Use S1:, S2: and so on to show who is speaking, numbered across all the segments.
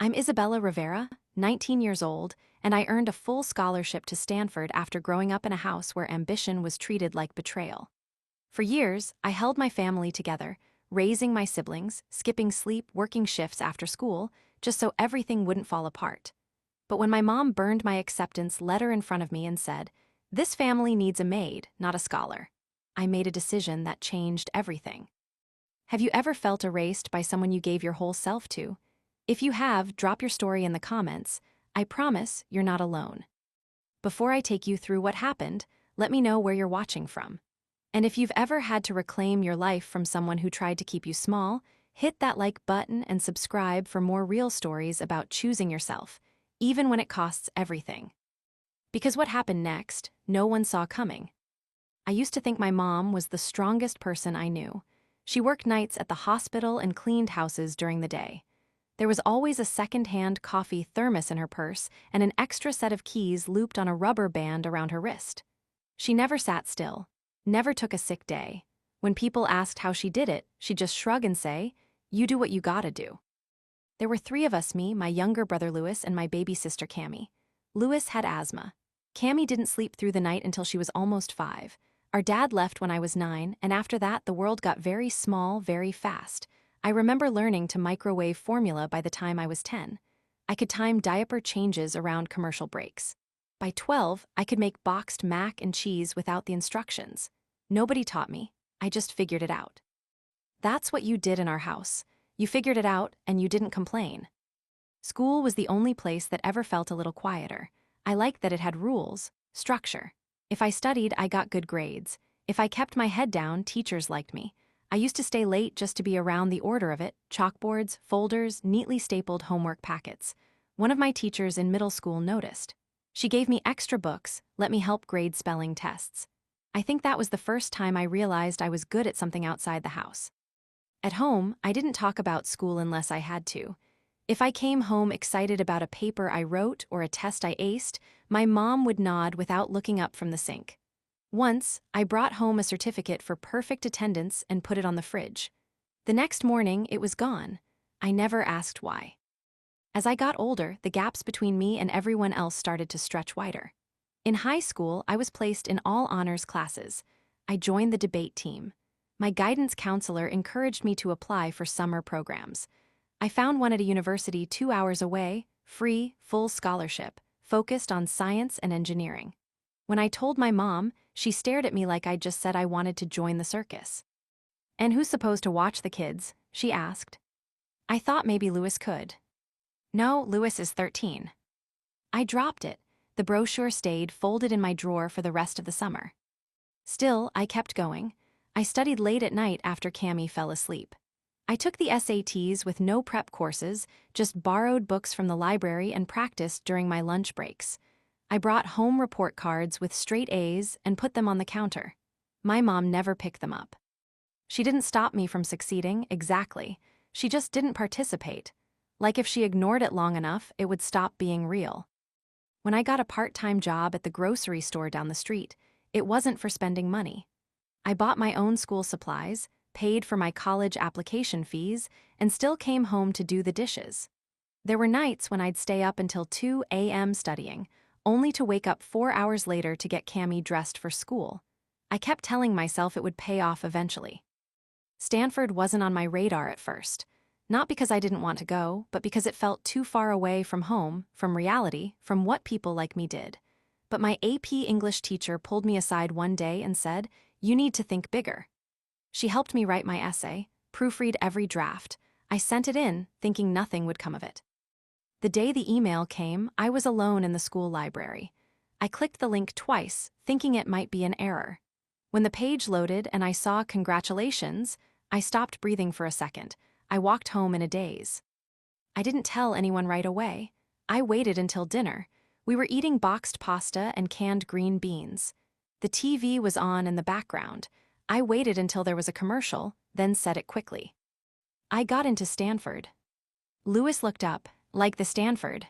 S1: I'm Isabella Rivera, 19 years old, and I earned a full scholarship to Stanford after growing up in a house where ambition was treated like betrayal. For years, I held my family together, raising my siblings, skipping sleep, working shifts after school, just so everything wouldn't fall apart. But when my mom burned my acceptance letter in front of me and said, "This family needs a maid, not a scholar," I made a decision that changed everything. Have you ever felt erased by someone you gave your whole self to? If you have, drop your story in the comments. I promise you're not alone. Before I take you through what happened, let me know where you're watching from. And if you've ever had to reclaim your life from someone who tried to keep you small, hit that like button and subscribe for more real stories about choosing yourself, even when it costs everything. Because what happened next, no one saw coming. I used to think my mom was the strongest person I knew. She worked nights at the hospital and cleaned houses during the day. There was always a second-hand coffee thermos in her purse and an extra set of keys looped on a rubber band around her wrist. She never sat still, never took a sick day. When people asked how she did it, she'd just shrug and say, "You do what you gotta do." There were three of us, me, my younger brother Louis, and my baby sister Cammie. Louis had asthma. Cammie didn't sleep through the night until she was almost 5. Our dad left when I was 9, and after that the world got very small very fast. I remember learning to microwave formula by the time I was 10. I could time diaper changes around commercial breaks. By 12, I could make boxed mac and cheese without the instructions. Nobody taught me. I just figured it out. That's what you did in our house. You figured it out, and you didn't complain. School was the only place that ever felt a little quieter. I liked that it had rules, structure. If I studied, I got good grades. If I kept my head down, teachers liked me. I used to stay late just to be around the order of it: chalkboards, folders, neatly stapled homework packets. One of my teachers in middle school noticed. She gave me extra books, let me help grade spelling tests. I think that was the first time I realized I was good at something outside the house. At home, I didn't talk about school unless I had to. If I came home excited about a paper I wrote or a test I aced, my mom would nod without looking up from the sink. Once, I brought home a certificate for perfect attendance and put it on the fridge. The next morning, it was gone. I never asked why. As I got older, the gaps between me and everyone else started to stretch wider. In high school, I was placed in all honors classes. I joined the debate team. My guidance counselor encouraged me to apply for summer programs. I found one at a university 2 hours away, free, full scholarship, focused on science and engineering. When I told my mom, she stared at me like I'd just said I wanted to join the circus. "And who's supposed to watch the kids?" she asked. I thought maybe Louis could. "No, Louis is 13. I dropped it. The brochure stayed folded in my drawer for the rest of the summer. Still, I kept going. I studied late at night after Cammie fell asleep. I took the SATs with no prep courses, just borrowed books from the library and practiced during my lunch breaks. I brought home report cards with straight A's and put them on the counter. My mom never picked them up. She didn't stop me from succeeding, exactly. She just didn't participate. Like if she ignored it long enough, it would stop being real. When I got a part-time job at the grocery store down the street, it wasn't for spending money. I bought my own school supplies, paid for my college application fees, and still came home to do the dishes. There were nights when I'd stay up until 2 a.m. studying, only to wake up 4 hours later to get Cammie dressed for school. I kept telling myself it would pay off eventually. Stanford wasn't on my radar at first. Not because I didn't want to go, but because it felt too far away from home, from reality, from what people like me did. But my AP English teacher pulled me aside one day and said, "You need to think bigger." She helped me write my essay, proofread every draft. I sent it in, thinking nothing would come of it. The day the email came, I was alone in the school library. I clicked the link twice, thinking it might be an error. When the page loaded and I saw "Congratulations," I stopped breathing for a second. I walked home in a daze. I didn't tell anyone right away. I waited until dinner. We were eating boxed pasta and canned green beans. The TV was on in the background. I waited until there was a commercial, then said it quickly. "I got into Stanford." Louis looked up, "Like the Stanford?"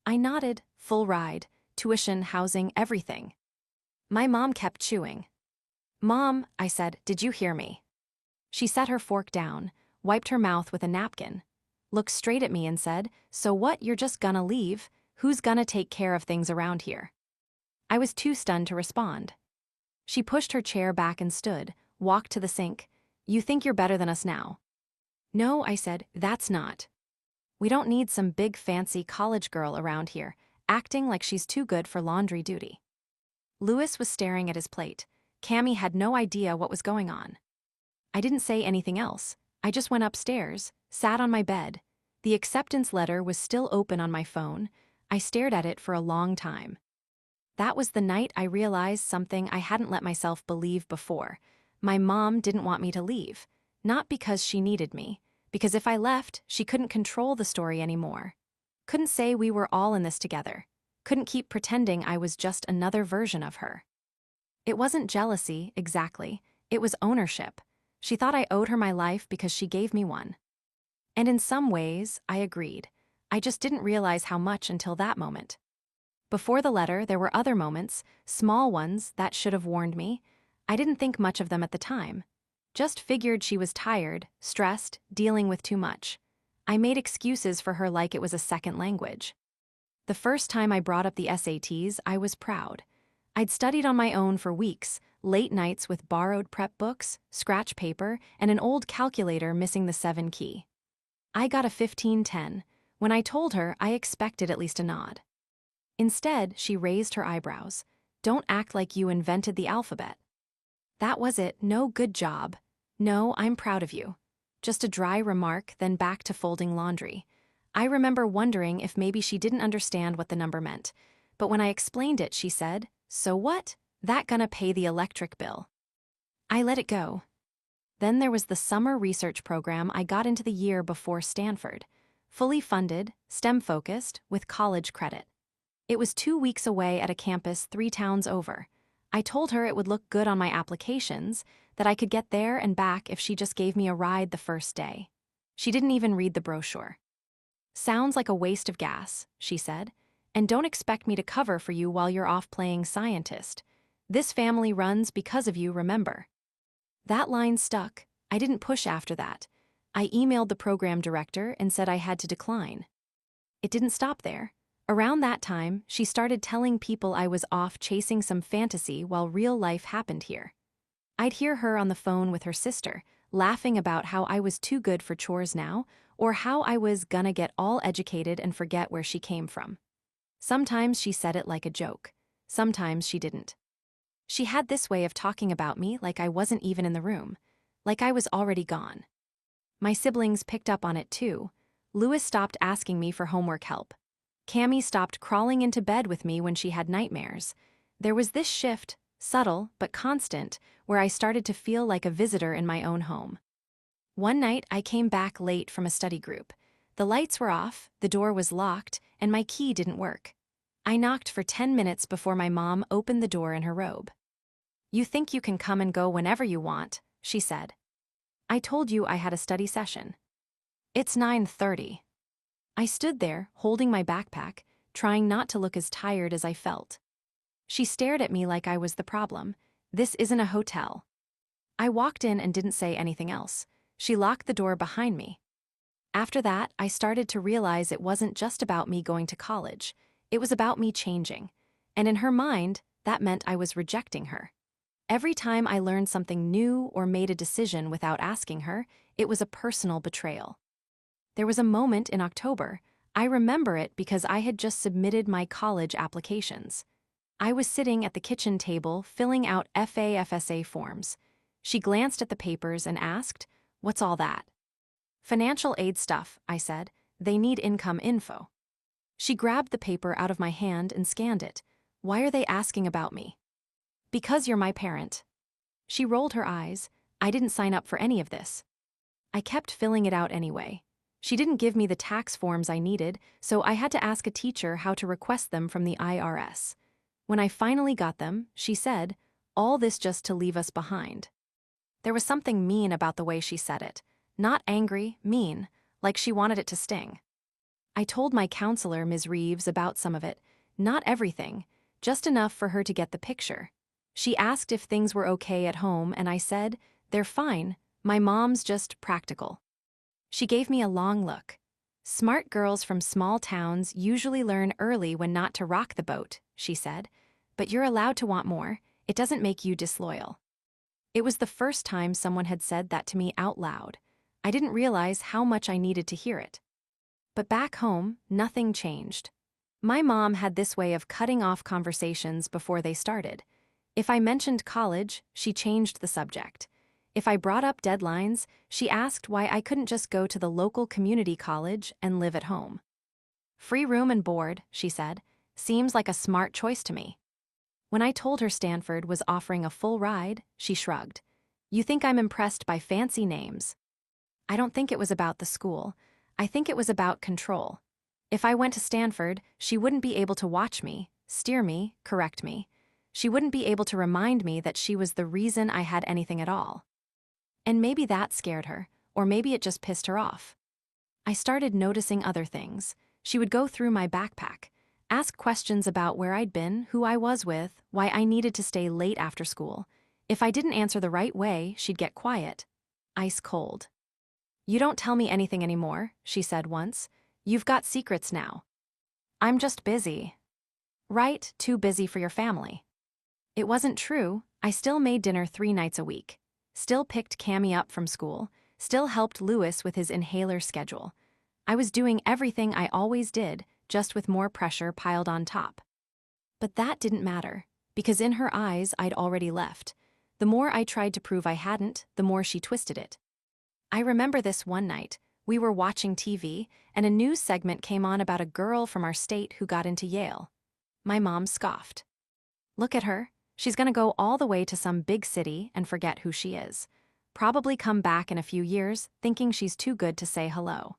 S1: I nodded, full ride, tuition, housing, everything. My mom kept chewing. "Mom," I said, "did you hear me?" She set her fork down, wiped her mouth with a napkin. looked straight at me and said, "So what, you're just gonna leave? Who's gonna take care of things around here?" I was too stunned to respond. She pushed her chair back and stood, walked to the sink. "You think you're better than us now?" "No," I said, "that's not. We don't need some big fancy college girl around here, acting like she's too good for laundry duty." Louis was staring at his plate. Cammy had no idea what was going on. I didn't say anything else. I just went upstairs, sat on my bed. The acceptance letter was still open on my phone. I stared at it for a long time. That was the night I realized something I hadn't let myself believe before. My mom didn't want me to leave, not because she needed me, because if I left, she couldn't control the story anymore. Couldn't say we were all in this together. Couldn't keep pretending I was just another version of her. It wasn't jealousy, exactly. It was ownership. She thought I owed her my life because she gave me one. And in some ways, I agreed. I just didn't realize how much until that moment. Before the letter, there were other moments, small ones, that should have warned me. I didn't think much of them at the time. Just figured she was tired, stressed, dealing with too much. I made excuses for her like it was a second language. The first time I brought up the SATs, I was proud. I'd studied on my own for weeks, late nights with borrowed prep books, scratch paper, and an old calculator missing the 7 key. I got a 1510. When I told her, I expected at least a nod. Instead, she raised her eyebrows. "Don't act like you invented the alphabet." That was it, no good job. No, I'm proud of you. Just a dry remark, then back to folding laundry. I remember wondering if maybe she didn't understand what the number meant. But when I explained it, she said, "So what? That gonna pay the electric bill." I let it go. Then there was the summer research program I got into the year before Stanford. Fully funded, STEM-focused, with college credit. It was 2 weeks away at a campus 3 towns over. I told her it would look good on my applications, that I could get there and back if she just gave me a ride the first day. She didn't even read the brochure. "Sounds like a waste of gas," she said. "And don't expect me to cover for you while you're off playing scientist. This family runs because of you, remember." That line stuck. I didn't push after that. I emailed the program director and said I had to decline. It didn't stop there. Around that time, she started telling people I was off chasing some fantasy while real life happened here. I'd hear her on the phone with her sister, laughing about how I was too good for chores now, or how I was gonna get all educated and forget where she came from. Sometimes she said it like a joke. Sometimes she didn't. She had this way of talking about me like I wasn't even in the room, like I was already gone. My siblings picked up on it too. Louis stopped asking me for homework help. Cammy stopped crawling into bed with me when she had nightmares. There was this shift, subtle but constant, where I started to feel like a visitor in my own home. One night, I came back late from a study group. The lights were off, the door was locked, and my key didn't work. I knocked for 10 minutes before my mom opened the door in her robe. "You think you can come and go whenever you want," she said. "I told you I had a study session." "It's 9:30. I stood there, holding my backpack, trying not to look as tired as I felt. She stared at me like I was the problem. "This isn't a hotel." I walked in and didn't say anything else. She locked the door behind me. After that, I started to realize it wasn't just about me going to college. It was about me changing. And in her mind, that meant I was rejecting her. Every time I learned something new or made a decision without asking her, it was a personal betrayal. There was a moment in October. I remember it because I had just submitted my college applications. I was sitting at the kitchen table filling out FAFSA forms. She glanced at the papers and asked, "What's all that?" "Financial aid stuff," I said. "They need income info." She grabbed the paper out of my hand and scanned it. "Why are they asking about me?" "Because you're my parent." She rolled her eyes. "I didn't sign up for any of this." I kept filling it out anyway. She didn't give me the tax forms I needed, so I had to ask a teacher how to request them from the IRS. When I finally got them, she said, "All this just to leave us behind." There was something mean about the way she said it. Not angry, mean, like she wanted it to sting. I told my counselor, Ms. Reeves, about some of it. Not everything, just enough for her to get the picture. She asked if things were okay at home, and I said, "They're fine. My mom's just practical." She gave me a long look. Smart girls from small towns usually learn early when not to rock the boat, she said. But you're allowed to want more. It doesn't make you disloyal. It was the first time someone had said that to me out loud. I didn't realize how much I needed to hear it. But back home, nothing changed. My mom had this way of cutting off conversations before they started. If I mentioned college, she changed the subject. If I brought up deadlines, she asked why I couldn't just go to the local community college and live at home. Free room and board, she said, seems like a smart choice to me. When I told her Stanford was offering a full ride, she shrugged. You think I'm impressed by fancy names? I don't think it was about the school. I think it was about control. If I went to Stanford, she wouldn't be able to watch me, steer me, correct me. She wouldn't be able to remind me that she was the reason I had anything at all. And maybe that scared her, or maybe it just pissed her off. I started noticing other things. She would go through my backpack, ask questions about where I'd been, who I was with, why I needed to stay late after school. If I didn't answer the right way, she'd get quiet. Ice cold. You don't tell me anything anymore, she said once. You've got secrets now. I'm just busy. Right, too busy for your family. It wasn't true. I still made dinner 3 nights a week. Still picked Cammy up from school. Still helped Lewis with his inhaler schedule. I was doing everything I always did, just with more pressure piled on top. But that didn't matter, because in her eyes I'd already left. The more I tried to prove I hadn't, the more she twisted it. I remember this one night. We were watching TV, and a news segment came on about a girl from our state who got into Yale. My mom scoffed. Look at her. She's gonna go all the way to some big city and forget who she is. Probably come back in a few years thinking she's too good to say hello.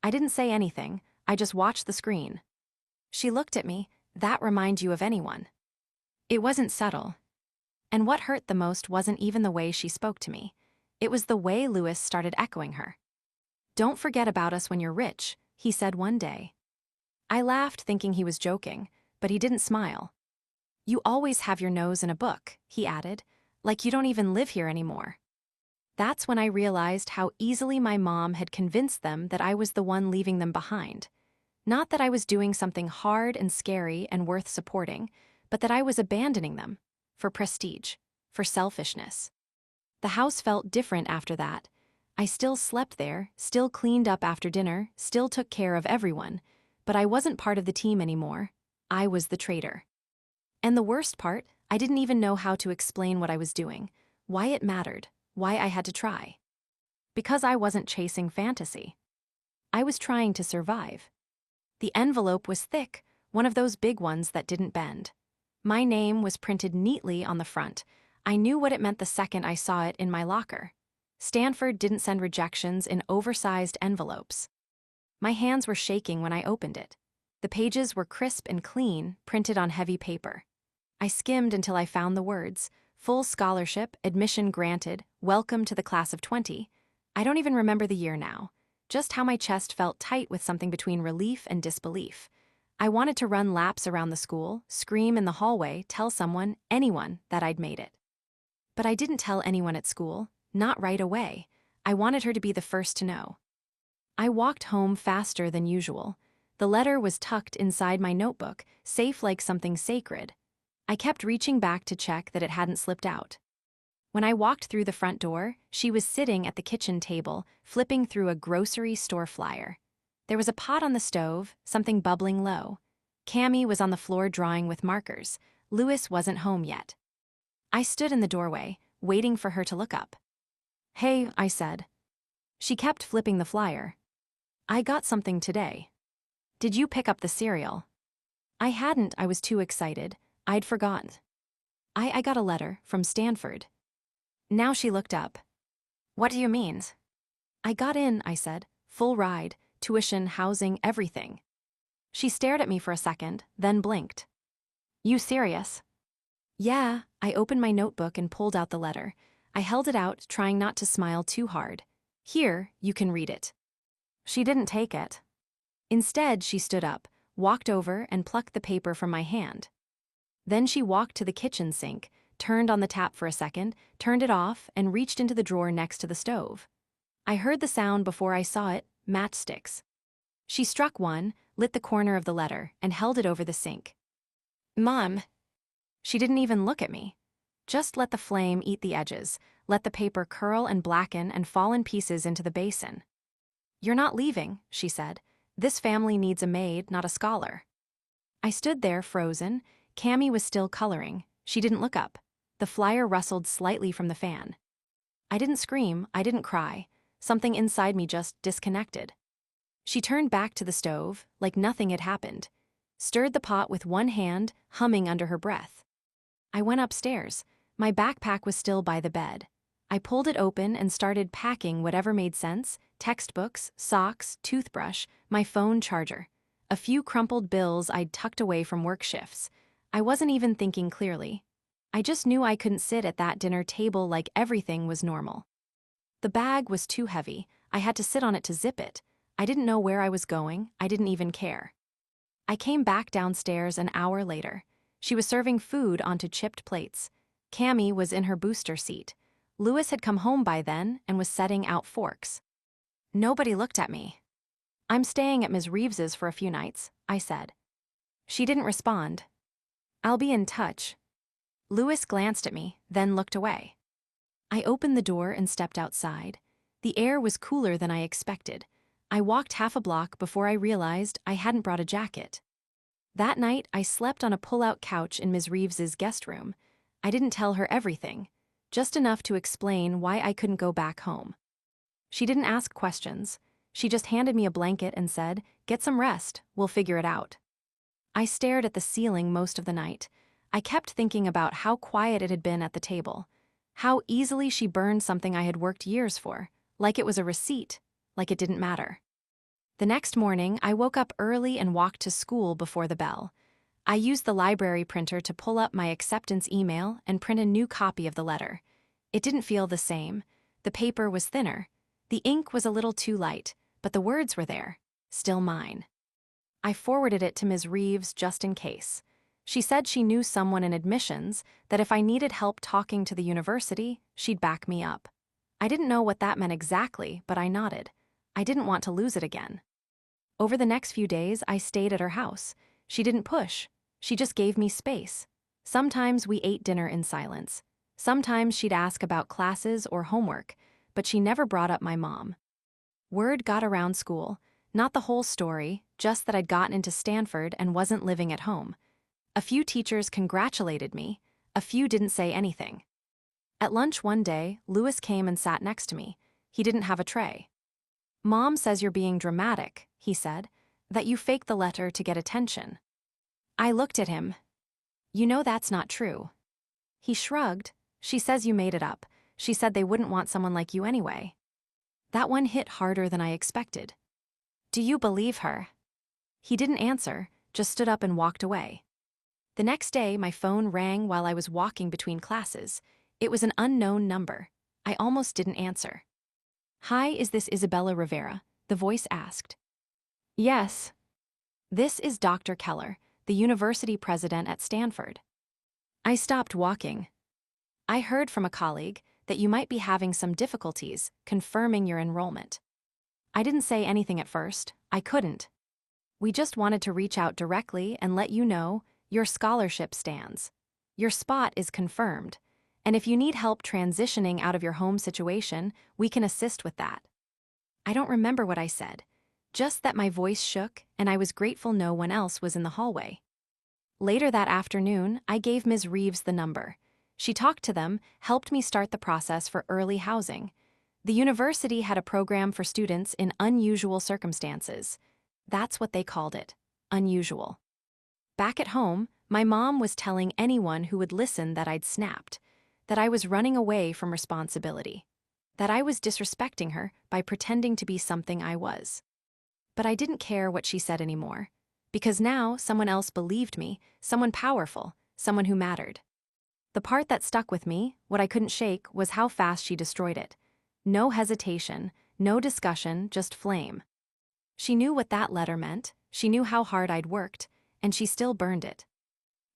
S1: I didn't say anything. I just watched the screen. She looked at me. That remind you of anyone? It wasn't subtle. And what hurt the most wasn't even the way she spoke to me. It was the way Lewis started echoing her. Don't forget about us when you're rich, he said one day. I laughed thinking he was joking, but he didn't smile. You always have your nose in a book, he added, like you don't even live here anymore. That's when I realized how easily my mom had convinced them that I was the one leaving them behind. Not that I was doing something hard and scary and worth supporting, but that I was abandoning them. For prestige. For selfishness. The house felt different after that. I still slept there, still cleaned up after dinner, still took care of everyone, but I wasn't part of the team anymore. I was the traitor. And the worst part, I didn't even know how to explain what I was doing, why it mattered, why I had to try. Because I wasn't chasing fantasy. I was trying to survive. The envelope was thick, one of those big ones that didn't bend. My name was printed neatly on the front. I knew what it meant the second I saw it in my locker. Stanford didn't send rejections in oversized envelopes. My hands were shaking when I opened it. The pages were crisp and clean, printed on heavy paper. I skimmed until I found the words, full scholarship, admission granted, welcome to the class of 20. I don't even remember the year now. Just how my chest felt tight with something between relief and disbelief. I wanted to run laps around the school, scream in the hallway, tell someone, anyone, that I'd made it. But I didn't tell anyone at school, not right away. I wanted her to be the first to know. I walked home faster than usual. The letter was tucked inside my notebook, safe like something sacred. I kept reaching back to check that it hadn't slipped out. When I walked through the front door, she was sitting at the kitchen table, flipping through a grocery store flyer. There was a pot on the stove, something bubbling low. Cammy was on the floor drawing with markers. Lewis wasn't home yet. I stood in the doorway, waiting for her to look up. Hey, I said. She kept flipping the flyer. I got something today. Did you pick up the cereal? I hadn't, I was too excited. I'd forgotten. I got a letter from Stanford. Now she looked up. What do you mean? I got in, I said. Full ride, tuition, housing, everything. She stared at me for a second, then blinked. You serious? Yeah, I opened my notebook and pulled out the letter. I held it out, trying not to smile too hard. Here, you can read it. She didn't take it. Instead, she stood up, walked over and plucked the paper from my hand. Then she walked to the kitchen sink, turned on the tap for a second, turned it off, and reached into the drawer next to the stove. I heard the sound before I saw it, matchsticks. She struck one, lit the corner of the letter, and held it over the sink. "Mom." She didn't even look at me. Just let the flame eat the edges, let the paper curl and blacken and fall in pieces into the basin. "You're not leaving," she said. "This family needs a maid, not a scholar." I stood there, frozen. Cammy was still coloring. She didn't look up. The flyer rustled slightly from the fan. I didn't scream, I didn't cry. Something inside me just disconnected. She turned back to the stove, like nothing had happened. Stirred the pot with one hand, humming under her breath. I went upstairs. My backpack was still by the bed. I pulled it open and started packing whatever made sense: textbooks, socks, toothbrush, my phone charger. A few crumpled bills I'd tucked away from work shifts. I wasn't even thinking clearly. I just knew I couldn't sit at that dinner table like everything was normal. The bag was too heavy. I had to sit on it to zip it. I didn't know where I was going. I didn't even care. I came back downstairs an hour later. She was serving food onto chipped plates. Cammy was in her booster seat. Louis had come home by then and was setting out forks. Nobody looked at me. "I'm staying at Ms. Reeves's for a few nights," I said. She didn't respond. "I'll be in touch." Louis glanced at me, then looked away. I opened the door and stepped outside. The air was cooler than I expected. I walked half a block before I realized I hadn't brought a jacket. That night, I slept on a pull-out couch in Ms. Reeves's guest room. I didn't tell her everything, just enough to explain why I couldn't go back home. She didn't ask questions. She just handed me a blanket and said, "Get some rest, we'll figure it out." I stared at the ceiling most of the night. I kept thinking about how quiet it had been at the table, how easily she burned something I had worked years for, like it was a receipt, like it didn't matter. The next morning, I woke up early and walked to school before the bell. I used the library printer to pull up my acceptance email and print a new copy of the letter. It didn't feel the same. The paper was thinner. The ink was a little too light, but the words were there, still mine. I forwarded it to Ms. Reeves just in case. She said she knew someone in admissions, that if I needed help talking to the university, she'd back me up. I didn't know what that meant exactly, but I nodded. I didn't want to lose it again. Over the next few days, I stayed at her house. She didn't push. She just gave me space. Sometimes we ate dinner in silence. Sometimes she'd ask about classes or homework, but she never brought up my mom. Word got around school, not the whole story, just that I'd gotten into Stanford and wasn't living at home. A few teachers congratulated me. A few didn't say anything. At lunch one day, Louis came and sat next to me. He didn't have a tray. "Mom says you're being dramatic," he said, "that you faked the letter to get attention." I looked at him. "You know that's not true." He shrugged. "She says you made it up. She said they wouldn't want someone like you anyway." That one hit harder than I expected. "Do you believe her?" He didn't answer, just stood up and walked away. The next day, my phone rang while I was walking between classes. It was an unknown number. I almost didn't answer. "Hi, is this Isabella Rivera?" the voice asked. "Yes." "This is Dr. Keller, the university president at Stanford." I stopped walking. "I heard from a colleague that you might be having some difficulties confirming your enrollment." I didn't say anything at first. I couldn't. "We just wanted to reach out directly and let you know your scholarship stands. Your spot is confirmed. And if you need help transitioning out of your home situation, we can assist with that." I don't remember what I said, just that my voice shook and I was grateful no one else was in the hallway. Later that afternoon, I gave Ms. Reeves the number. She talked to them, helped me start the process for early housing. The university had a program for students in unusual circumstances. That's what they called it, unusual. Back at home, my mom was telling anyone who would listen that I'd snapped, that I was running away from responsibility, that I was disrespecting her by pretending to be something I was. But I didn't care what she said anymore, because now someone else believed me, someone powerful, someone who mattered. The part that stuck with me, what I couldn't shake, was how fast she destroyed it. No hesitation, no discussion, just flame. She knew what that letter meant, she knew how hard I'd worked, and she still burned it.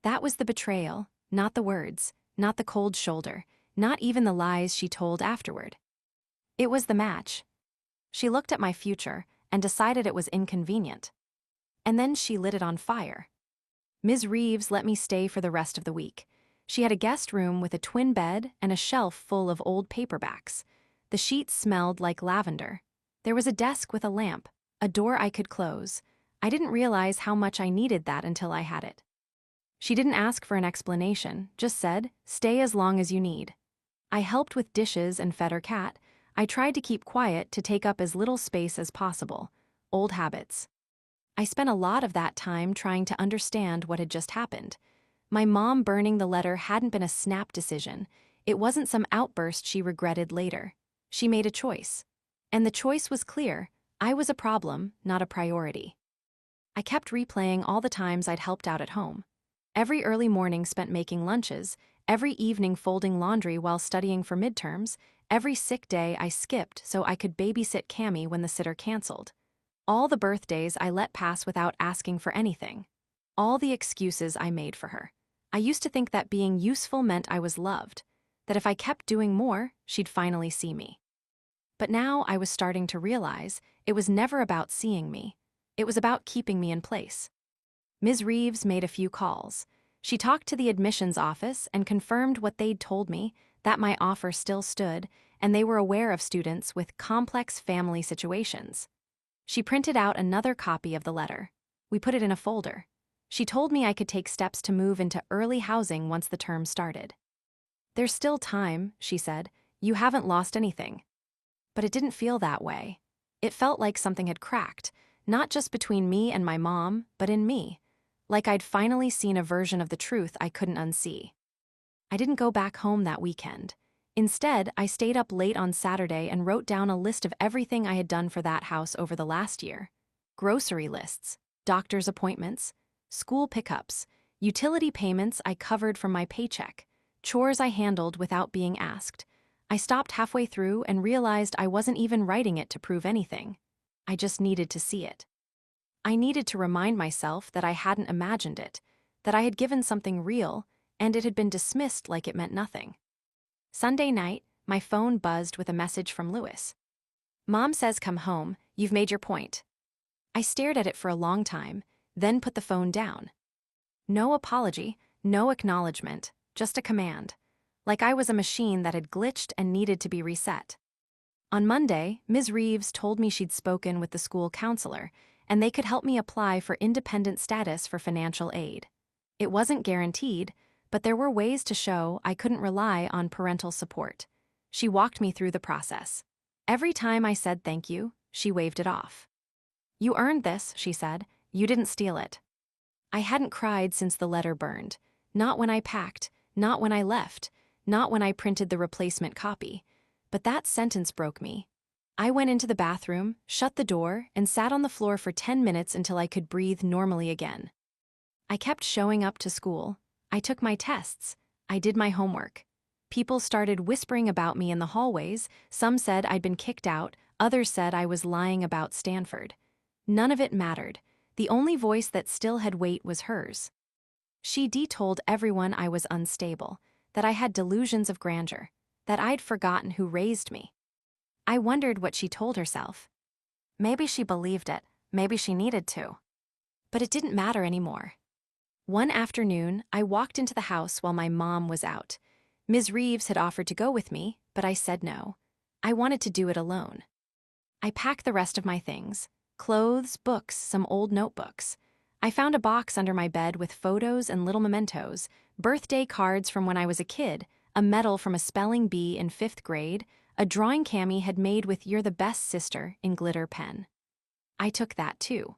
S1: That was the betrayal, not the words, not the cold shoulder, not even the lies she told afterward. It was the match. She looked at my future, and decided it was inconvenient. And then she lit it on fire. Ms. Reeves let me stay for the rest of the week. She had a guest room with a twin bed and a shelf full of old paperbacks. The sheets smelled like lavender. There was a desk with a lamp, a door I could close. I didn't realize how much I needed that until I had it. She didn't ask for an explanation, just said, "Stay as long as you need." I helped with dishes and fed her cat. I tried to keep quiet to take up as little space as possible. Old habits. I spent a lot of that time trying to understand what had just happened. My mom burning the letter hadn't been a snap decision. It wasn't some outburst she regretted later. She made a choice. And the choice was clear. I was a problem, not a priority. I kept replaying all the times I'd helped out at home. Every early morning spent making lunches, every evening folding laundry while studying for midterms, every sick day I skipped so I could babysit Cammie when the sitter canceled. All the birthdays I let pass without asking for anything. All the excuses I made for her. I used to think that being useful meant I was loved, that if I kept doing more, she'd finally see me. But now I was starting to realize it was never about seeing me. It was about keeping me in place. Ms. Reeves made a few calls. She talked to the admissions office and confirmed what they'd told me, that my offer still stood, and they were aware of students with complex family situations. She printed out another copy of the letter. We put it in a folder. She told me I could take steps to move into early housing once the term started. "There's still time," she said. "You haven't lost anything." But it didn't feel that way. It felt like something had cracked, not just between me and my mom, but in me. Like I'd finally seen a version of the truth I couldn't unsee. I didn't go back home that weekend. Instead, I stayed up late on Saturday and wrote down a list of everything I had done for that house over the last year. Grocery lists, doctor's appointments, school pickups, utility payments I covered from my paycheck, chores I handled without being asked. I stopped halfway through and realized I wasn't even writing it to prove anything. I just needed to see it. I needed to remind myself that I hadn't imagined it, that I had given something real, and it had been dismissed like it meant nothing. Sunday night, my phone buzzed with a message from Lewis. "Mom says come home, you've made your point." I stared at it for a long time, then put the phone down. No apology, no acknowledgement, just a command. Like I was a machine that had glitched and needed to be reset. On Monday, Ms. Reeves told me she'd spoken with the school counselor, and they could help me apply for independent status for financial aid. It wasn't guaranteed, but there were ways to show I couldn't rely on parental support. She walked me through the process. Every time I said thank you, she waved it off. "You earned this," she said. "You didn't steal it." I hadn't cried since the letter burned. Not when I packed, not when I left, not when I printed the replacement copy. But that sentence broke me. I went into the bathroom, shut the door, and sat on the floor for 10 minutes until I could breathe normally again. I kept showing up to school. I took my tests. I did my homework. People started whispering about me in the hallways. Some said I'd been kicked out. Others said I was lying about Stanford. None of it mattered. The only voice that still had weight was hers. She told everyone I was unstable, that I had delusions of grandeur, that I'd forgotten who raised me. I wondered what she told herself. Maybe she believed it, maybe she needed to. But it didn't matter anymore. One afternoon, I walked into the house while my mom was out. Ms. Reeves had offered to go with me, but I said no. I wanted to do it alone. I packed the rest of my things: clothes, books, some old notebooks. I found a box under my bed with photos and little mementos, birthday cards from when I was a kid, a medal from a spelling bee in 5th grade, a drawing Cammie had made with "You're the best sister" in glitter pen. I took that too.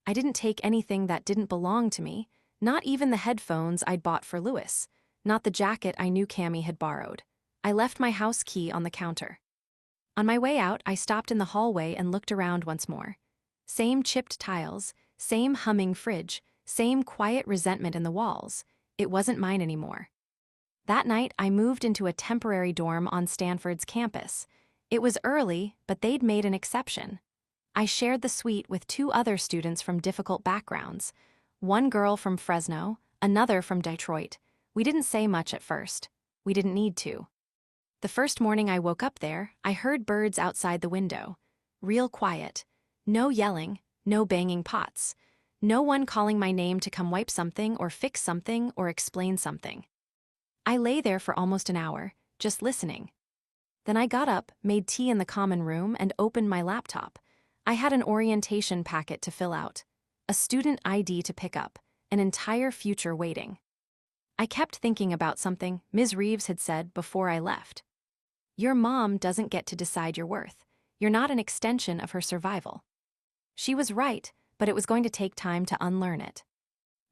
S1: I didn't take anything that didn't belong to me, not even the headphones I'd bought for Lewis, not the jacket I knew Cammie had borrowed. I left my house key on the counter. On my way out, I stopped in the hallway and looked around once more. Same chipped tiles, same humming fridge, same quiet resentment in the walls. It wasn't mine anymore. That night, I moved into a temporary dorm on Stanford's campus. It was early, but they'd made an exception. I shared the suite with 2 other students from difficult backgrounds. One girl from Fresno, another from Detroit. We didn't say much at first. We didn't need to. The first morning I woke up there, I heard birds outside the window. Real quiet. No yelling, no banging pots. No one calling my name to come wipe something or fix something or explain something. I lay there for almost an hour, just listening. Then I got up, made tea in the common room, and opened my laptop. I had an orientation packet to fill out, a student ID to pick up, an entire future waiting. I kept thinking about something Ms. Reeves had said before I left. Your mom doesn't get to decide your worth. You're not an extension of her survival. She was right, but it was going to take time to unlearn it.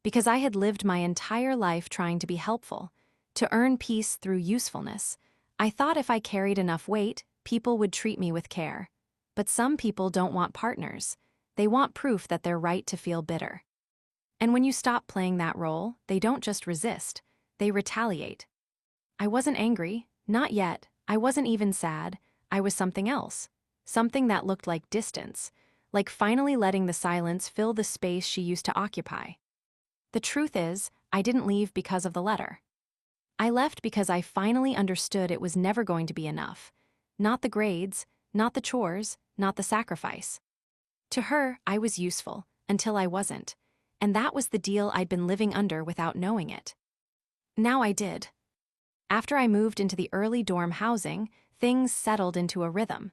S1: Because I had lived my entire life trying to be helpful, to earn peace through usefulness, I thought if I carried enough weight, people would treat me with care. But some people don't want partners. They want proof that they're right to feel bitter. And when you stop playing that role, they don't just resist, they retaliate. I wasn't angry, not yet. I wasn't even sad. I was something else. Something that looked like distance, like finally letting the silence fill the space she used to occupy. The truth is, I didn't leave because of the letter. I left because I finally understood it was never going to be enough. Not the grades, not the chores, not the sacrifice. To her, I was useful, until I wasn't. And that was the deal I'd been living under without knowing it. Now I did. After I moved into the early dorm housing, things settled into a rhythm.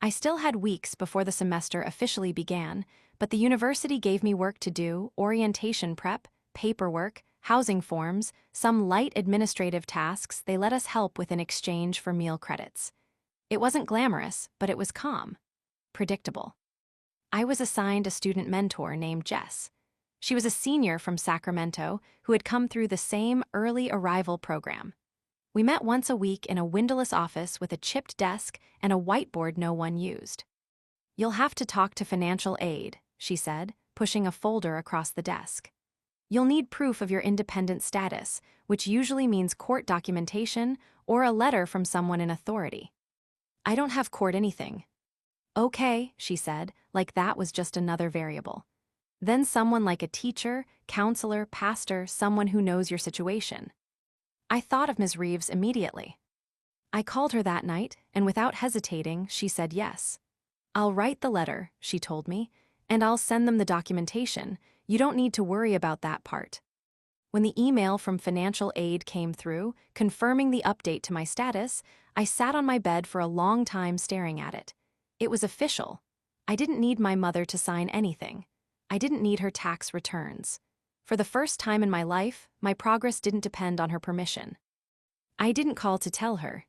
S1: I still had weeks before the semester officially began, but the university gave me work to do, orientation prep, paperwork, housing forms, some light administrative tasks they let us help with in exchange for meal credits. It wasn't glamorous, but it was calm, predictable. I was assigned a student mentor named Jess. She was a senior from Sacramento who had come through the same early arrival program. We met once a week in a windowless office with a chipped desk and a whiteboard no one used. You'll have to talk to financial aid, she said, pushing a folder across the desk. You'll need proof of your independent status, which usually means court documentation or a letter from someone in authority. I don't have court anything. Okay, she said, like that was just another variable. Then someone like a teacher, counselor, pastor, someone who knows your situation. I thought of Ms. Reeves immediately. I called her that night, and without hesitating, she said yes. I'll write the letter, she told me, and I'll send them the documentation. You don't need to worry about that part. When the email from financial aid came through, confirming the update to my status, I sat on my bed for a long time staring at it. It was official. I didn't need my mother to sign anything. I didn't need her tax returns. For the first time in my life, my progress didn't depend on her permission. I didn't call to tell her.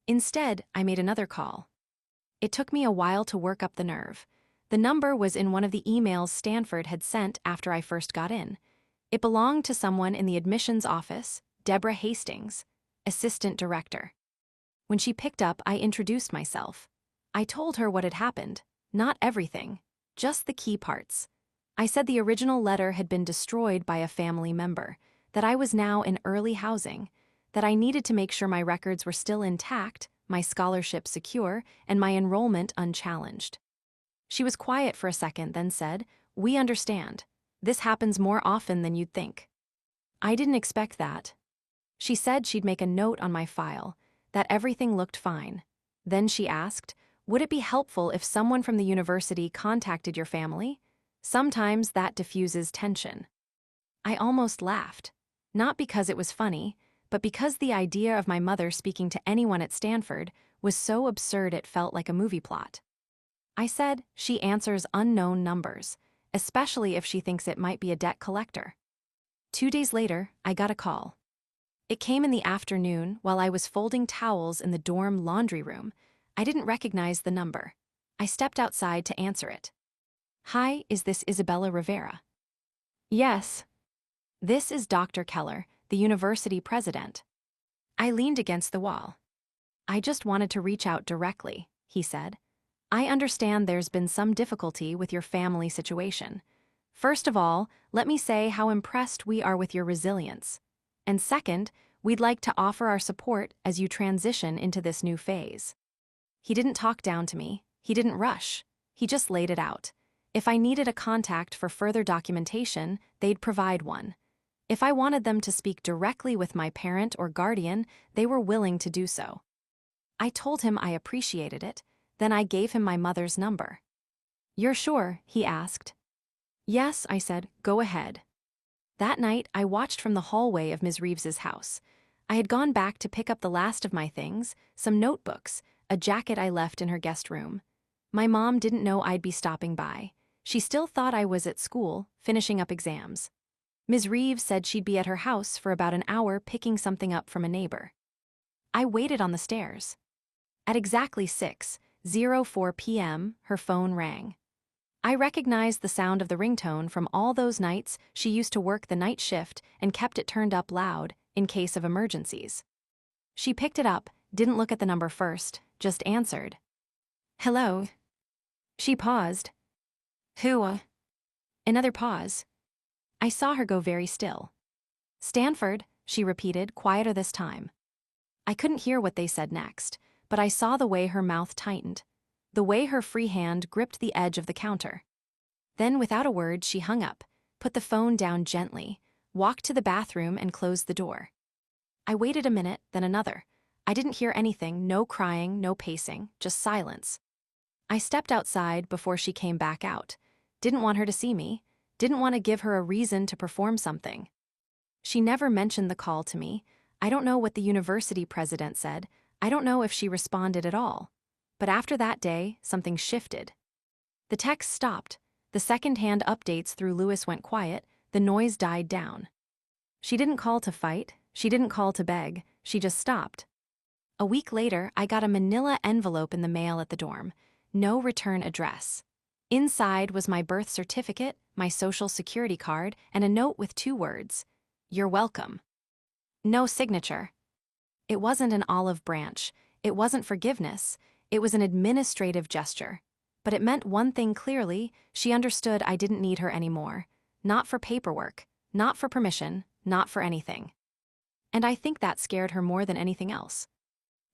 S1: Instead, I made another call. It took me a while to work up the nerve. The number was in one of the emails Stanford had sent after I first got in. It belonged to someone in the admissions office, Deborah Hastings, assistant director. When she picked up, I introduced myself. I told her what had happened, not everything, just the key parts. I said the original letter had been destroyed by a family member, that I was now in early housing, that I needed to make sure my records were still intact, my scholarship secure, and my enrollment unchallenged. She was quiet for a second, then said, "We understand. This happens more often than you'd think." I didn't expect that. She said she'd make a note on my file, that everything looked fine. Then she asked, "Would it be helpful if someone from the university contacted your family? Sometimes that diffuses tension." I almost laughed, not because it was funny, but because the idea of my mother speaking to anyone at Stanford was so absurd it felt like a movie plot. I said, "She answers unknown numbers, especially if she thinks it might be a debt collector." 2 days later, I got a call. It came in the afternoon while I was folding towels in the dorm laundry room. I didn't recognize the number. I stepped outside to answer it. "Hi, is this Isabella Rivera?" "Yes." "This is Dr. Keller, the university president." I leaned against the wall. "I just wanted to reach out directly," he said. "I understand there's been some difficulty with your family situation. First of all, let me say how impressed we are with your resilience. And second, we'd like to offer our support as you transition into this new phase." He didn't talk down to me. He didn't rush. He just laid it out. If I needed a contact for further documentation, they'd provide one. If I wanted them to speak directly with my parent or guardian, they were willing to do so. I told him I appreciated it. Then I gave him my mother's number. "You're sure?" he asked. "Yes," I said, "go ahead." That night, I watched from the hallway of Ms. Reeves's house. I had gone back to pick up the last of my things, some notebooks, a jacket I left in her guest room. My mom didn't know I'd be stopping by. She still thought I was at school, finishing up exams. Ms. Reeves said she'd be at her house for about an hour picking something up from a neighbor. I waited on the stairs. At exactly 6:04 p.m., her phone rang. I recognized the sound of the ringtone from all those nights she used to work the night shift and kept it turned up loud in case of emergencies. She picked it up, didn't look at the number first, just answered. "Hello." She paused. "Who?" Another pause. I saw her go very still. "Stanford," she repeated, quieter this time. I couldn't hear what they said next, but I saw the way her mouth tightened, the way her free hand gripped the edge of the counter. Then, without a word, she hung up, put the phone down gently, walked to the bathroom and closed the door. I waited a minute, then another. I didn't hear anything, no crying, no pacing, just silence. I stepped outside before she came back out. Didn't want her to see me, didn't want to give her a reason to perform something. She never mentioned the call to me. I don't know what the university president said. I don't know if she responded at all. But after that day, something shifted. The text stopped. The second-hand updates through Lewis went quiet. The noise died down. She didn't call to fight. She didn't call to beg. She just stopped. A week later, I got a manila envelope in the mail at the dorm. No return address. Inside was my birth certificate, my social security card, and a note with 2 words. "You're welcome." No signature. It wasn't an olive branch. It wasn't forgiveness. It was an administrative gesture. But it meant one thing clearly: she understood I didn't need her anymore. Not for paperwork, not for permission, not for anything. And I think that scared her more than anything else.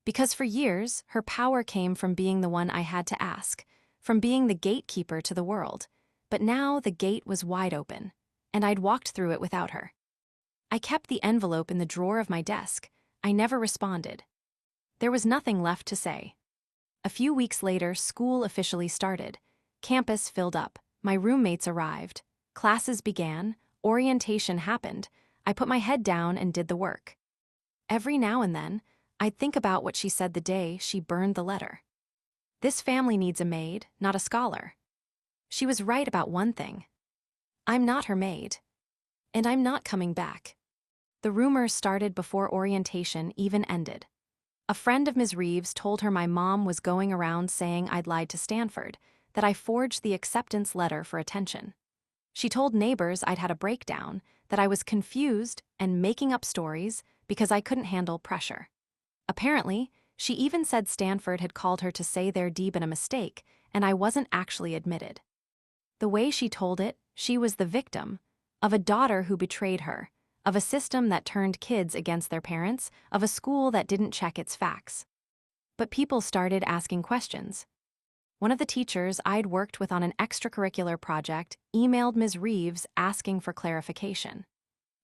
S1: Because for years, her power came from being the one I had to ask, from being the gatekeeper to the world. But now the gate was wide open, and I'd walked through it without her. I kept the envelope in the drawer of my desk. I never responded. There was nothing left to say. A few weeks later, school officially started. Campus filled up. My roommates arrived. Classes began. Orientation happened. I put my head down and did the work. Every now and then, I'd think about what she said the day she burned the letter. This family needs a maid, not a scholar. She was right about one thing. I'm not her maid. And I'm not coming back. The rumors started before orientation even ended. A friend of Ms. Reeves told her my mom was going around saying I'd lied to Stanford, that I forged the acceptance letter for attention. She told neighbors I'd had a breakdown, that I was confused and making up stories because I couldn't handle pressure. Apparently, she even said Stanford had called her to say there'd been a mistake and I wasn't actually admitted. The way she told it, she was the victim of a daughter who betrayed her, of a system that turned kids against their parents, of a school that didn't check its facts. But people started asking questions. One of the teachers I'd worked with on an extracurricular project emailed Ms. Reeves asking for clarification.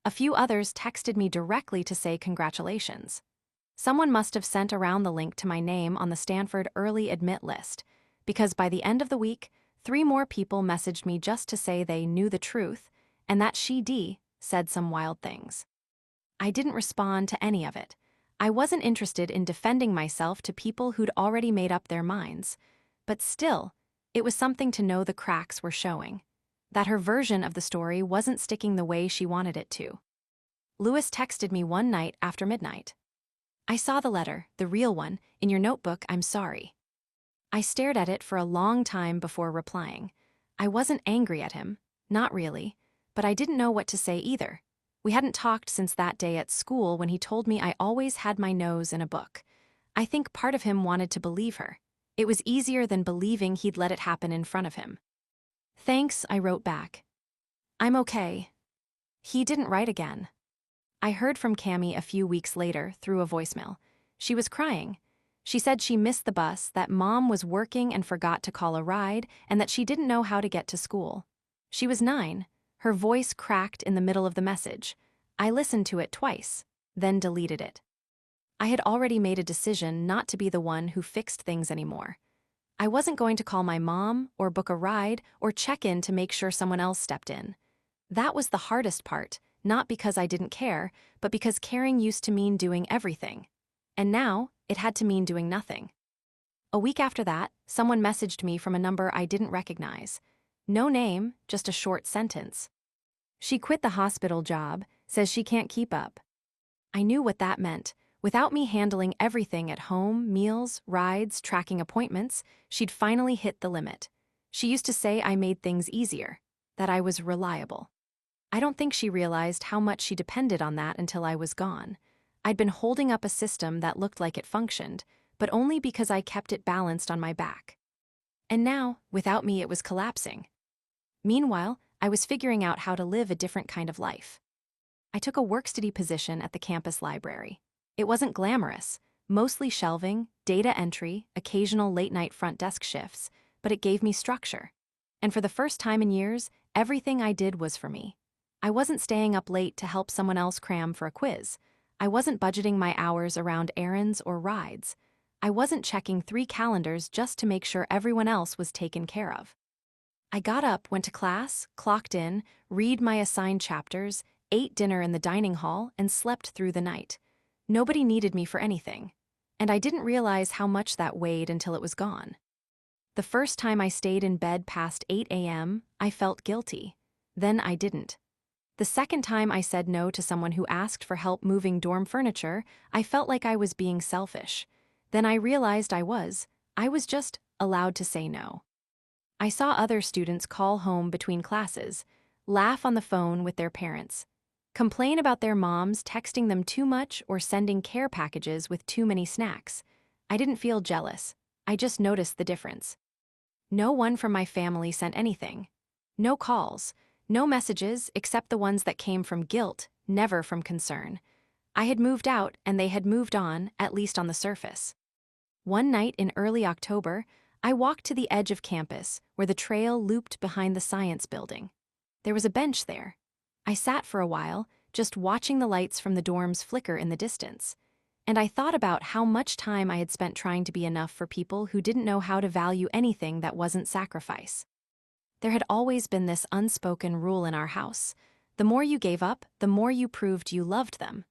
S1: A few others texted me directly to say congratulations. Someone must have sent around the link to my name on the Stanford early admit list, because by the end of the week, 3 more people messaged me just to say they knew the truth, and that she said some wild things. I didn't respond to any of it. I wasn't interested in defending myself to people who'd already made up their minds. But still, it was something to know the cracks were showing, that her version of the story wasn't sticking the way she wanted it to. Lewis texted me one night after midnight. "I saw the letter, the real one, in your notebook. I'm sorry." I stared at it for a long time before replying. I wasn't angry at him, not really, but I didn't know what to say either. We hadn't talked since that day at school when he told me I always had my nose in a book. I think part of him wanted to believe her. It was easier than believing he'd let it happen in front of him. "Thanks," I wrote back. "I'm okay." He didn't write again. I heard from Cammie a few weeks later through a voicemail. She was crying. She said she missed the bus, that mom was working and forgot to call a ride, and that she didn't know how to get to school. She was 9. Her voice cracked in the middle of the message. I listened to it twice, then deleted it. I had already made a decision not to be the one who fixed things anymore. I wasn't going to call my mom or book a ride or check in to make sure someone else stepped in. That was the hardest part, not because I didn't care, but because caring used to mean doing everything. And now, it had to mean doing nothing. A week after that, someone messaged me from a number I didn't recognize. No name, just a short sentence. She quit the hospital job, says she can't keep up. I knew what that meant. Without me handling everything at home, meals, rides, tracking appointments, she'd finally hit the limit. She used to say I made things easier, that I was reliable. I don't think she realized how much she depended on that until I was gone. I'd been holding up a system that looked like it functioned, but only because I kept it balanced on my back. And now, without me, it was collapsing. Meanwhile, I was figuring out how to live a different kind of life. I took a work-study position at the campus library. It wasn't glamorous, mostly shelving, data entry, occasional late-night front desk shifts, but it gave me structure. And for the first time in years, everything I did was for me. I wasn't staying up late to help someone else cram for a quiz. I wasn't budgeting my hours around errands or rides. I wasn't checking 3 calendars just to make sure everyone else was taken care of. I got up, went to class, clocked in, read my assigned chapters, ate dinner in the dining hall, and slept through the night. Nobody needed me for anything. And I didn't realize how much that weighed until it was gone. The first time I stayed in bed past 8 a.m., I felt guilty. Then I didn't. The second time I said no to someone who asked for help moving dorm furniture, I felt like I was being selfish. Then I realized I was just allowed to say no. I saw other students call home between classes, laugh on the phone with their parents, complain about their moms texting them too much or sending care packages with too many snacks. I didn't feel jealous. I just noticed the difference. No one from my family sent anything. No calls, no messages except the ones that came from guilt, never from concern. I had moved out and they had moved on, at least on the surface. One night in early October, I walked to the edge of campus where the trail looped behind the science building. There was a bench there. I sat for a while, just watching the lights from the dorms flicker in the distance. And I thought about how much time I had spent trying to be enough for people who didn't know how to value anything that wasn't sacrifice. There had always been this unspoken rule in our house. The more you gave up, the more you proved you loved them.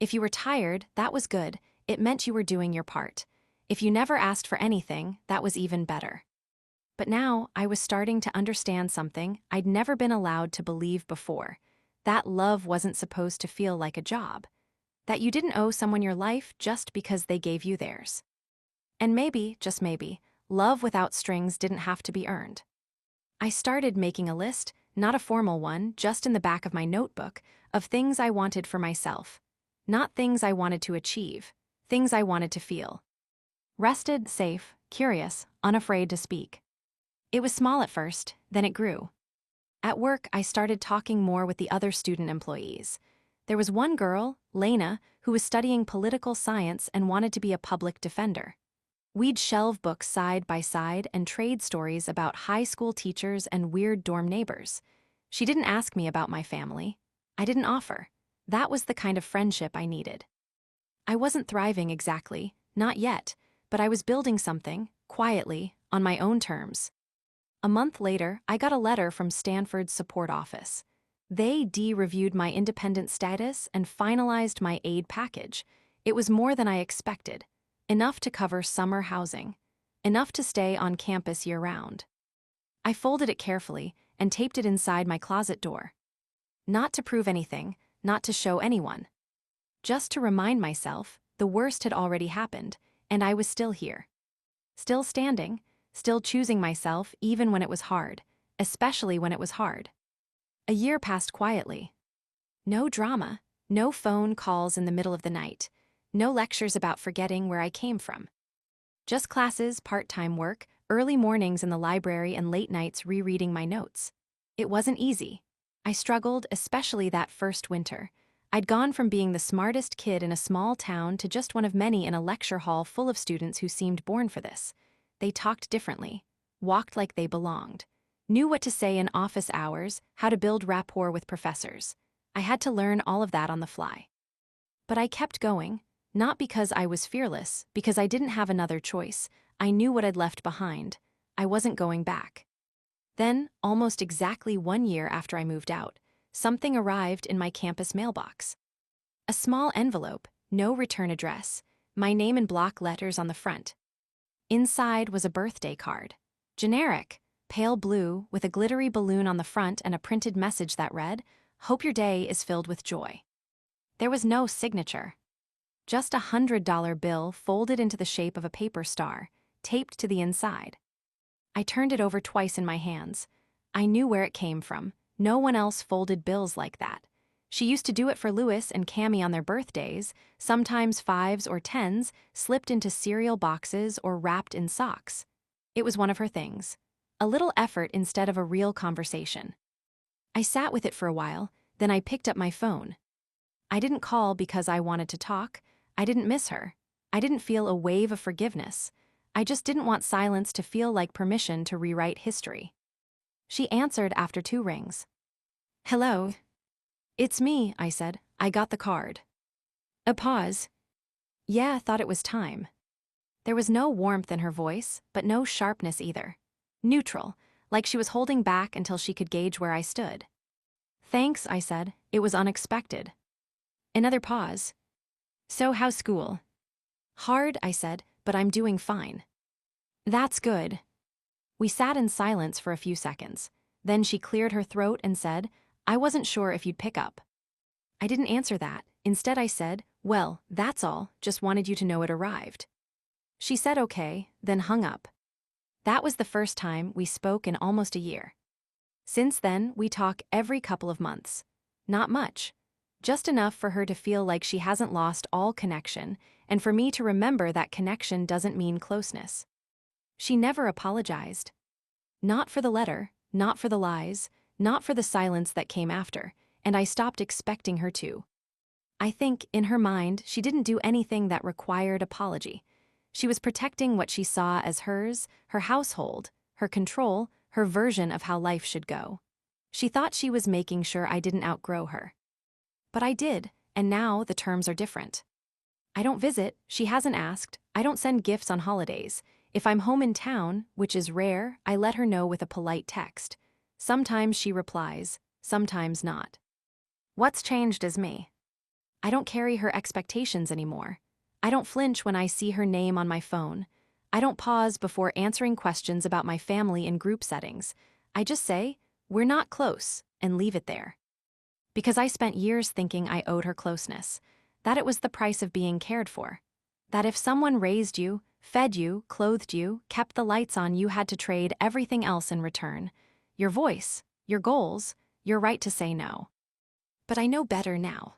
S1: If you were tired, that was good. It meant you were doing your part. If you never asked for anything, that was even better. But now, I was starting to understand something I'd never been allowed to believe before. That love wasn't supposed to feel like a job. That you didn't owe someone your life just because they gave you theirs. And maybe, just maybe, love without strings didn't have to be earned. I started making a list, not a formal one, just in the back of my notebook, of things I wanted for myself. Not things I wanted to achieve, things I wanted to feel. Rested, safe, curious, unafraid to speak. It was small at first, then it grew. At work, I started talking more with the other student employees. There was one girl, Lena, who was studying political science and wanted to be a public defender. We'd shelve books side by side and trade stories about high school teachers and weird dorm neighbors. She didn't ask me about my family. I didn't offer. That was the kind of friendship I needed. I wasn't thriving exactly, not yet, but I was building something, quietly, on my own terms. A month later, I got a letter from Stanford's support office. They de-reviewed my independent status and finalized my aid package. It was more than I expected. Enough to cover summer housing. Enough to stay on campus year-round. I folded it carefully and taped it inside my closet door. Not to prove anything, not to show anyone. Just to remind myself, the worst had already happened, and I was still here. Still standing, still choosing myself even when it was hard, especially when it was hard. A year passed quietly. No drama, no phone calls in the middle of the night, no lectures about forgetting where I came from. Just classes, part-time work, early mornings in the library and late nights rereading my notes. It wasn't easy. I struggled, especially that first winter. I'd gone from being the smartest kid in a small town to just one of many in a lecture hall full of students who seemed born for this. They talked differently, walked like they belonged, knew what to say in office hours, how to build rapport with professors. I had to learn all of that on the fly. But I kept going, not because I was fearless, because I didn't have another choice. I knew what I'd left behind. I wasn't going back. Then, almost exactly 1 year after I moved out, something arrived in my campus mailbox. A small envelope, no return address, my name in block letters on the front. Inside was a birthday card. Generic, pale blue, with a glittery balloon on the front and a printed message that read, "Hope your day is filled with joy." There was no signature. Just $100 bill folded into the shape of a paper star, taped to the inside. I turned it over twice in my hands. I knew where it came from. No one else folded bills like that. She used to do it for Louis and Cammie on their birthdays, sometimes 5s or 10s, slipped into cereal boxes or wrapped in socks. It was one of her things. A little effort instead of a real conversation. I sat with it for a while, then I picked up my phone. I didn't call because I wanted to talk. I didn't miss her. I didn't feel a wave of forgiveness. I just didn't want silence to feel like permission to rewrite history. She answered after 2 rings. "Hello." "It's me," I said. "I got the card." A pause. "Yeah, thought it was time." There was no warmth in her voice, but no sharpness either. Neutral, like she was holding back until she could gauge where I stood. "Thanks," I said. "It was unexpected." Another pause. "So how's school?" "Hard," I said, "but I'm doing fine." "That's good." We sat in silence for a few seconds. Then she cleared her throat and said, "I wasn't sure if you'd pick up." I didn't answer that. Instead I said, "Well, that's all, just wanted you to know it arrived." She said okay, then hung up. That was the first time we spoke in almost a year. Since then, we talk every couple of months. Not much. Just enough for her to feel like she hasn't lost all connection, and for me to remember that connection doesn't mean closeness. She never apologized. Not for the letter, not for the lies, not for the silence that came after, and I stopped expecting her to. I think, in her mind, she didn't do anything that required apology. She was protecting what she saw as hers, her household, her control, her version of how life should go. She thought she was making sure I didn't outgrow her. But I did, and now the terms are different. I don't visit, she hasn't asked, I don't send gifts on holidays. If I'm home in town, which is rare, I let her know with a polite text. Sometimes she replies, sometimes not. What's changed is me. I don't carry her expectations anymore. I don't flinch when I see her name on my phone. I don't pause before answering questions about my family in group settings. I just say, "We're not close," and leave it there. Because I spent years thinking I owed her closeness, that it was the price of being cared for. That if someone raised you, fed you, clothed you, kept the lights on, you had to trade everything else in return. Your voice, your goals, your right to say no. But I know better now.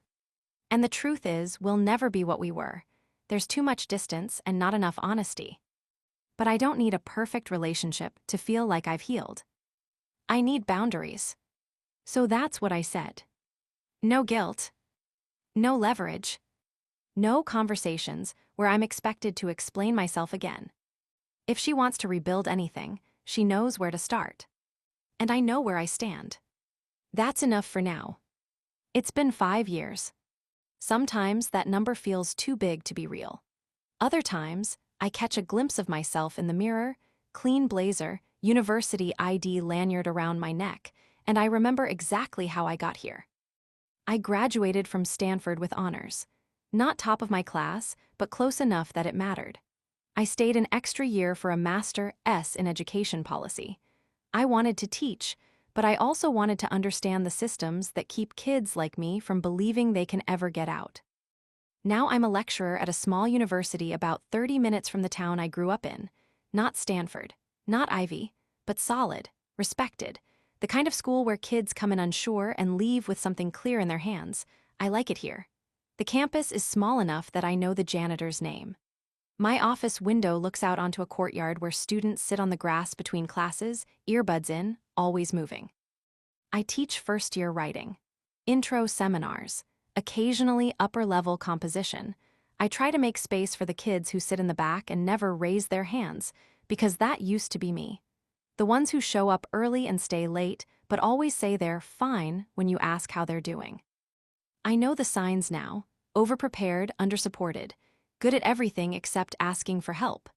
S1: And the truth is, we'll never be what we were. There's too much distance and not enough honesty. But I don't need a perfect relationship to feel like I've healed. I need boundaries. So that's what I said. No guilt. No leverage. No conversations where I'm expected to explain myself again. If she wants to rebuild anything, she knows where to start. And I know where I stand. That's enough for now. It's been 5 years. Sometimes that number feels too big to be real. Other times, I catch a glimpse of myself in the mirror, clean blazer, university ID lanyard around my neck, and I remember exactly how I got here. I graduated from Stanford with honors. Not top of my class, but close enough that it mattered. I stayed an extra year for a Master S in education policy. I wanted to teach, but I also wanted to understand the systems that keep kids like me from believing they can ever get out. Now I'm a lecturer at a small university about 30 minutes from the town I grew up in. Not Stanford, not Ivy, but solid, respected, the kind of school where kids come in unsure and leave with something clear in their hands. I like it here. The campus is small enough that I know the janitor's name. My office window looks out onto a courtyard where students sit on the grass between classes, earbuds in, always moving. I teach first-year writing, intro seminars, occasionally upper-level composition. I try to make space for the kids who sit in the back and never raise their hands, because that used to be me. The ones who show up early and stay late, but always say they're fine when you ask how they're doing. I know the signs now: overprepared, undersupported, good at everything except asking for help.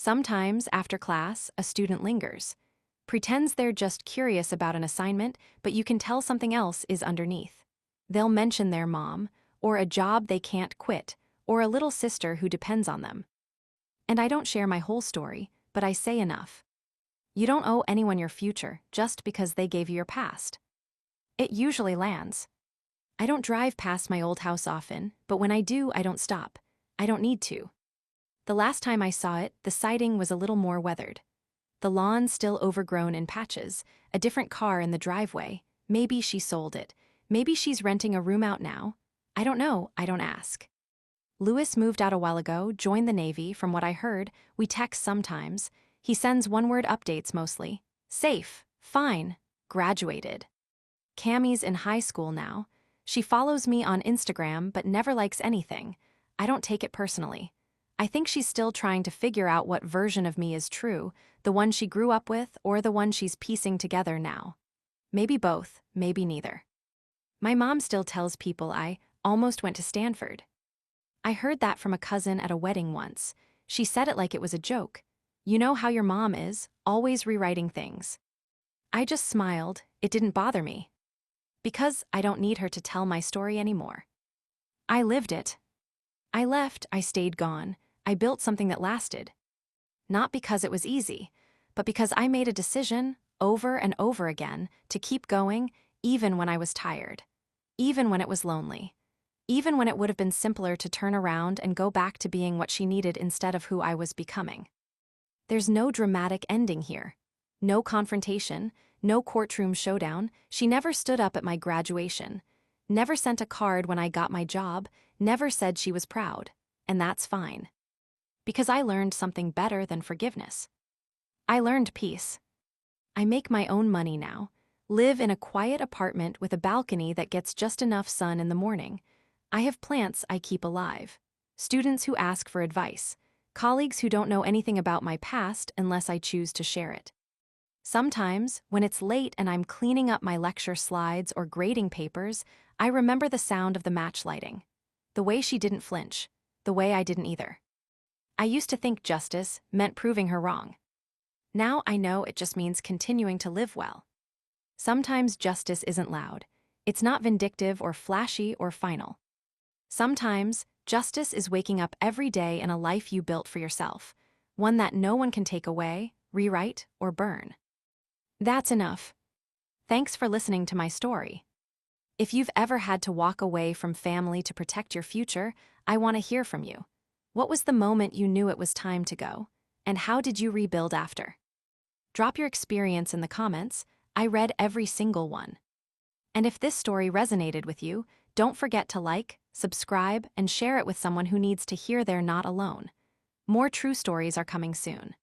S1: Sometimes, after class, a student lingers, pretends they're just curious about an assignment, but you can tell something else is underneath. They'll mention their mom, or a job they can't quit, or a little sister who depends on them. And I don't share my whole story, but I say enough. You don't owe anyone your future just because they gave you your past. It usually lands. I don't drive past my old house often, but when I do, I don't stop. I don't need to. The last time I saw it, the siding was a little more weathered. The lawn still overgrown in patches, a different car in the driveway. Maybe she sold it. Maybe she's renting a room out now. I don't know, I don't ask. Louis moved out a while ago, joined the Navy. From what I heard, we text sometimes. He sends one-word updates mostly. Safe, fine, graduated. Cammie's in high school now. She follows me on Instagram but never likes anything. I don't take it personally. I think she's still trying to figure out what version of me is true, the one she grew up with or the one she's piecing together now. Maybe both, maybe neither. My mom still tells people I almost went to Stanford. I heard that from a cousin at a wedding once. She said it like it was a joke. You know how your mom is, always rewriting things. I just smiled. It didn't bother me. Because I don't need her to tell my story anymore. I lived it. I left, I stayed gone. I built something that lasted. Not because it was easy, but because I made a decision, over and over again, to keep going, even when I was tired. Even when it was lonely. Even when it would have been simpler to turn around and go back to being what she needed instead of who I was becoming. There's no dramatic ending here. No confrontation, no courtroom showdown. She never stood up at my graduation. Never sent a card when I got my job. Never said she was proud. And that's fine. Because I learned something better than forgiveness. I learned peace. I make my own money now, live in a quiet apartment with a balcony that gets just enough sun in the morning. I have plants I keep alive, students who ask for advice, colleagues who don't know anything about my past unless I choose to share it. Sometimes, when it's late and I'm cleaning up my lecture slides or grading papers, I remember the sound of the match lighting. The way she didn't flinch, the way I didn't either. I used to think justice meant proving her wrong. Now I know it just means continuing to live well. Sometimes justice isn't loud. It's not vindictive or flashy or final. Sometimes, justice is waking up every day in a life you built for yourself, one that no one can take away, rewrite, or burn. That's enough. Thanks for listening to my story. If you've ever had to walk away from family to protect your future, I want to hear from you. What was the moment you knew it was time to go, and how did you rebuild after? Drop your experience in the comments. I read every single one. And if this story resonated with you, don't forget to like, subscribe, and share it with someone who needs to hear they're not alone. More true stories are coming soon.